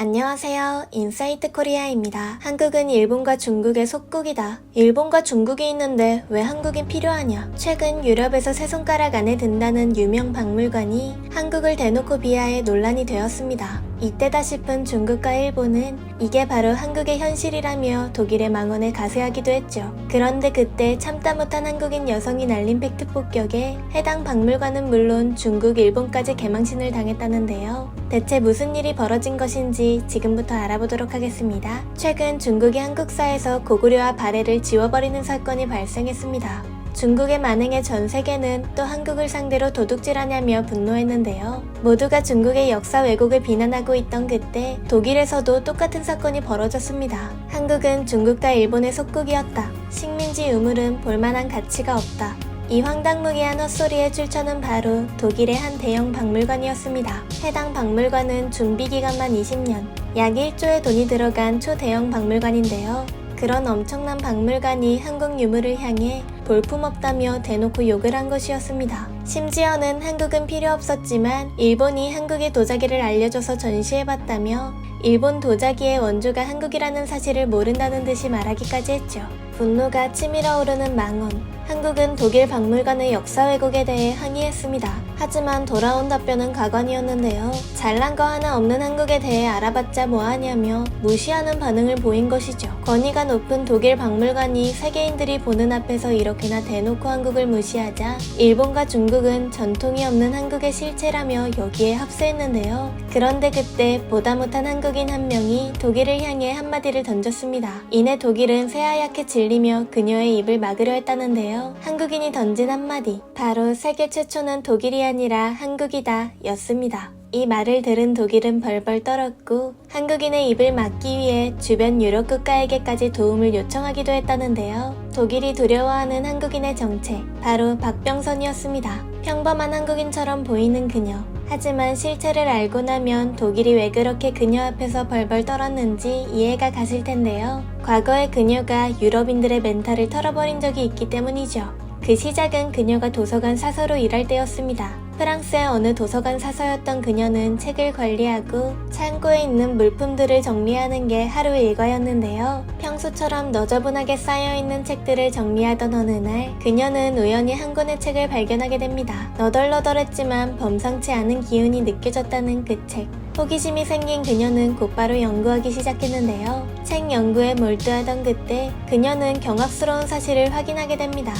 안녕하세요. 인사이트 코리아입니다. 한국은 일본과 중국의 속국이다. 일본과 중국이 있는데 왜 한국인 필요하냐? 최근 유럽에서 세 손가락 안에 든다는 유명 박물관이 한국을 대놓고 비하해 논란이 되었습니다. 이때다 싶은 중국과 일본은 이게 바로 한국의 현실이라며 독일의 망언에 가세하기도 했죠. 그런데 그때 참다 못한 한국인 여성이 날린 팩트 폭격에 해당 박물관은 물론 중국, 일본까지 개망신을 당했다는데요. 대체 무슨 일이 벌어진 것인지 지금부터 알아보도록 하겠습니다. 최근 중국이 한국사에서 고구려와 발해를 지워버리는 사건이 발생했습니다. 중국의 만행에 전 세계는 또 한국을 상대로 도둑질하냐며 분노했는데요. 모두가 중국의 역사 왜곡을 비난하고 있던 그때 독일에서도 똑같은 사건이 벌어졌습니다. 한국은 중국과 일본의 속국이었다. 식민지 유물은 볼만한 가치가 없다. 이 황당무계한 헛소리의 출처는 바로 독일의 한 대형 박물관이었습니다. 해당 박물관은 준비기간만 20년, 약 1조의 돈이 들어간 초대형 박물관인데요. 그런 엄청난 박물관이 한국 유물을 향해 볼품없다며 대놓고 욕을 한 것이었습니다. 심지어는 한국은 필요 없었지만 일본이 한국의 도자기를 알려줘서 전시해봤다며 일본 도자기의 원조가 한국이라는 사실을 모른다는 듯이 말하기까지 했죠. 분노가 치밀어 오르는 망언. 한국은 독일 박물관의 역사 왜곡에 대해 항의했습니다. 하지만 돌아온 답변은 가관이었는데요. 잘난 거 하나 없는 한국에 대해 알아봤자 뭐하냐며 무시하는 반응을 보인 것이죠. 권위가 높은 독일 박물관이 세계인들이 보는 앞에서 이렇게나 대놓고 한국을 무시하자 일본과 중국은 전통이 없는 한국의 실체라며 여기에 합세했는데요. 그런데 그때 보다 못한 한국인 한 명이 독일을 향해 한마디를 던졌습니다. 이내 독일은 새하얗게 질리며 그녀의 입을 막으려 했다는데요. 한국인이 던진 한마디, 바로 세계 최초는 독일이 아니라 한국이다 였습니다. 이 말을 들은 독일은 벌벌 떨었고 한국인의 입을 막기 위해 주변 유럽 국가에게까지 도움을 요청하기도 했다는데요. 독일이 두려워하는 한국인의 정체, 바로 박병선이었습니다. 평범한 한국인처럼 보이는 그녀. 하지만 실체를 알고 나면 독일이 왜 그렇게 그녀 앞에서 벌벌 떨었는지 이해가 가실 텐데요. 과거에 그녀가 유럽인들의 멘탈을 털어버린 적이 있기 때문이죠. 그 시작은 그녀가 도서관 사서로 일할 때였습니다. 프랑스의 어느 도서관 사서였던 그녀는 책을 관리하고 창고에 있는 물품들을 정리하는 게 하루 일과였는데요. 평소처럼 너저분하게 쌓여있는 책들을 정리하던 어느 날 그녀는 우연히 한 권의 책을 발견하게 됩니다. 너덜너덜했지만 범상치 않은 기운이 느껴졌다는 그 책. 호기심이 생긴 그녀는 곧바로 연구하기 시작했는데요. 책 연구에 몰두하던 그때 그녀는 경악스러운 사실을 확인하게 됩니다.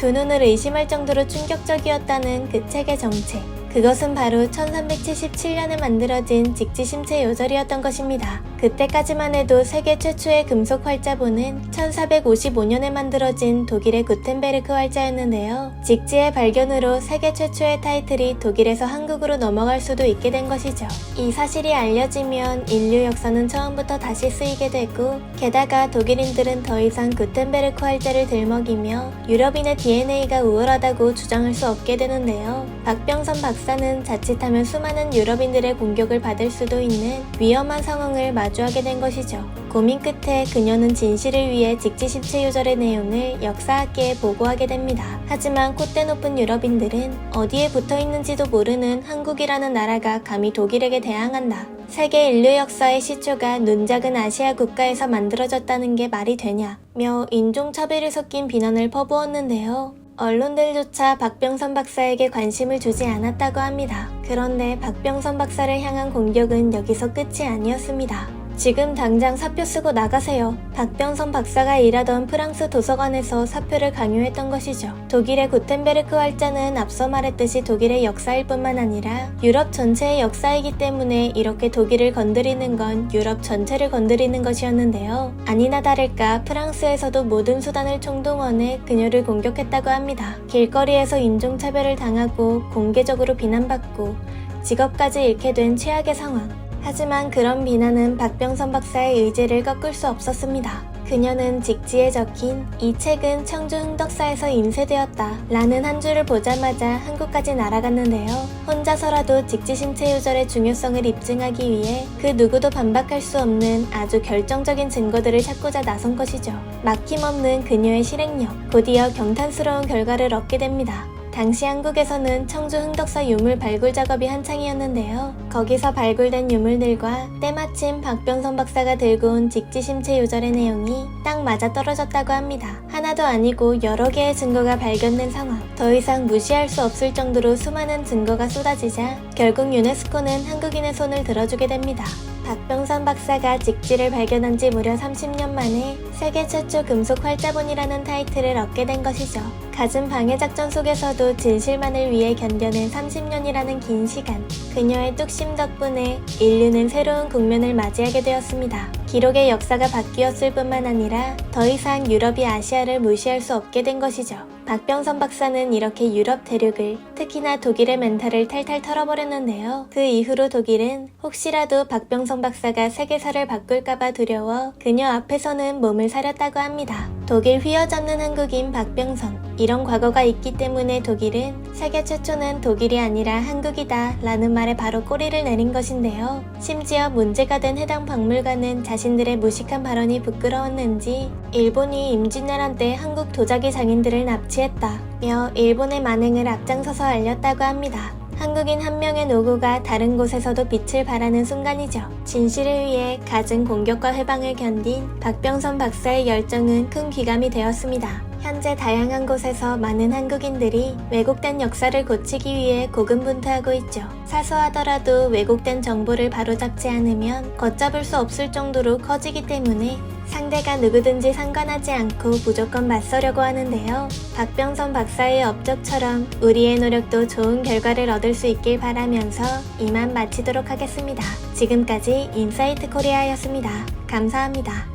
두 눈을 의심할 정도로 충격적이었다는 그 책의 정체. 그것은 바로 1377년에 만들어진 직지심체 요절이었던 것입니다. 그때까지만 해도 세계 최초의 금속 활자본은 1455년에 만들어진 독일의 구텐베르크 활자였는데요. 직지의 발견으로 세계 최초의 타이틀이 독일에서 한국으로 넘어갈 수도 있게 된 것이죠. 이 사실이 알려지면 인류 역사는 처음부터 다시 쓰이게 되고 게다가 독일인들은 더 이상 구텐베르크 활자를 들먹이며 유럽인의 DNA가 우월하다고 주장할 수 없게 되는데요. 박병선 박사는 자칫하면 수많은 유럽인들의 공격을 받을 수도 있는 위험한 상황을 마주하게 된 것이죠. 고민 끝에 그녀는 진실을 위해 직지심체 요절의 내용을 역사학계에 보고하게 됩니다. 하지만 콧대 높은 유럽인들은 어디에 붙어있는지도 모르는 한국이라는 나라가 감히 독일에게 대항한다. 세계 인류 역사의 시초가 눈 작은 아시아 국가에서 만들어졌다는 게 말이 되냐며 인종차별이 섞인 비난을 퍼부었는데요. 언론들조차 박병선 박사에게 관심을 주지 않았다고 합니다. 그런데 박병선 박사를 향한 공격은 여기서 끝이 아니었습니다. 지금 당장 사표 쓰고 나가세요. 박병선 박사가 일하던 프랑스 도서관에서 사표를 강요했던 것이죠. 독일의 구텐베르크 활자는 앞서 말했듯이 독일의 역사일 뿐만 아니라 유럽 전체의 역사이기 때문에 이렇게 독일을 건드리는 건 유럽 전체를 건드리는 것이었는데요. 아니나 다를까 프랑스에서도 모든 수단을 총동원해 그녀를 공격했다고 합니다. 길거리에서 인종차별을 당하고 공개적으로 비난받고 직업까지 잃게 된 최악의 상황. 하지만 그런 비난은 박병선 박사의 의지를 꺾을 수 없었습니다. 그녀는 직지에 적힌 이 책은 청주 흥덕사에서 인쇄되었다 라는 한 줄을 보자마자 한국까지 날아갔는데요. 혼자서라도 직지심체 요절의 중요성을 입증하기 위해 그 누구도 반박할 수 없는 아주 결정적인 증거들을 찾고자 나선 것이죠. 막힘없는 그녀의 실행력, 곧이어 경탄스러운 결과를 얻게 됩니다. 당시 한국에서는 청주 흥덕사 유물 발굴 작업이 한창이었는데요. 거기서 발굴된 유물들과 때마침 박병선 박사가 들고 온 직지심체 요절의 내용이 딱 맞아떨어졌다고 합니다. 하나도 아니고 여러 개의 증거가 발견된 상황. 더 이상 무시할 수 없을 정도로 수많은 증거가 쏟아지자 결국 유네스코는 한국인의 손을 들어주게 됩니다. 박병선 박사가 직지를 발견한 지 무려 30년 만에 세계 최초 금속 활자본이라는 타이틀을 얻게 된 것이죠. 갖은 방해 작전 속에서도 진실만을 위해 견뎌낸 30년이라는 긴 시간. 그녀의 뚝심 덕분에 인류는 새로운 국면을 맞이하게 되었습니다. 기록의 역사가 바뀌었을 뿐만 아니라 더 이상 유럽이 아시아를 무시할 수 없게 된 것이죠. 박병선 박사는 이렇게 유럽 대륙을, 특히나 독일의 멘탈을 탈탈 털어버렸는데요. 그 이후로 독일은 혹시라도 박병선 박사가 세계사를 바꿀까봐 두려워 그녀 앞에서는 몸을 사렸다고 합니다. 독일 휘어잡는 한국인 박병선. 이런 과거가 있기 때문에 독일은 세계 최초는 독일이 아니라 한국이다 라는 말에 바로 꼬리를 내린 것인데요. 심지어 문제가 된 해당 박물관은 자신들의 무식한 발언이 부끄러웠는지 일본이 임진왜란 때 한국 도자기 장인들을 납치했다며 일본의 만행을 앞장서서 알렸다고 합니다. 한국인 한 명의 노고가 다른 곳에서도 빛을 발하는 순간이죠. 진실을 위해 갖은 공격과 해방을 견딘 박병선 박사의 열정은 큰 귀감이 되었습니다. 현재 다양한 곳에서 많은 한국인들이 왜곡된 역사를 고치기 위해 고군분투하고 있죠. 사소하더라도 왜곡된 정보를 바로잡지 않으면 걷잡을 수 없을 정도로 커지기 때문에 상대가 누구든지 상관하지 않고 무조건 맞서려고 하는데요. 박병선 박사의 업적처럼 우리의 노력도 좋은 결과를 얻을 수 있길 바라면서 이만 마치도록 하겠습니다. 지금까지 인사이트 코리아였습니다. 감사합니다.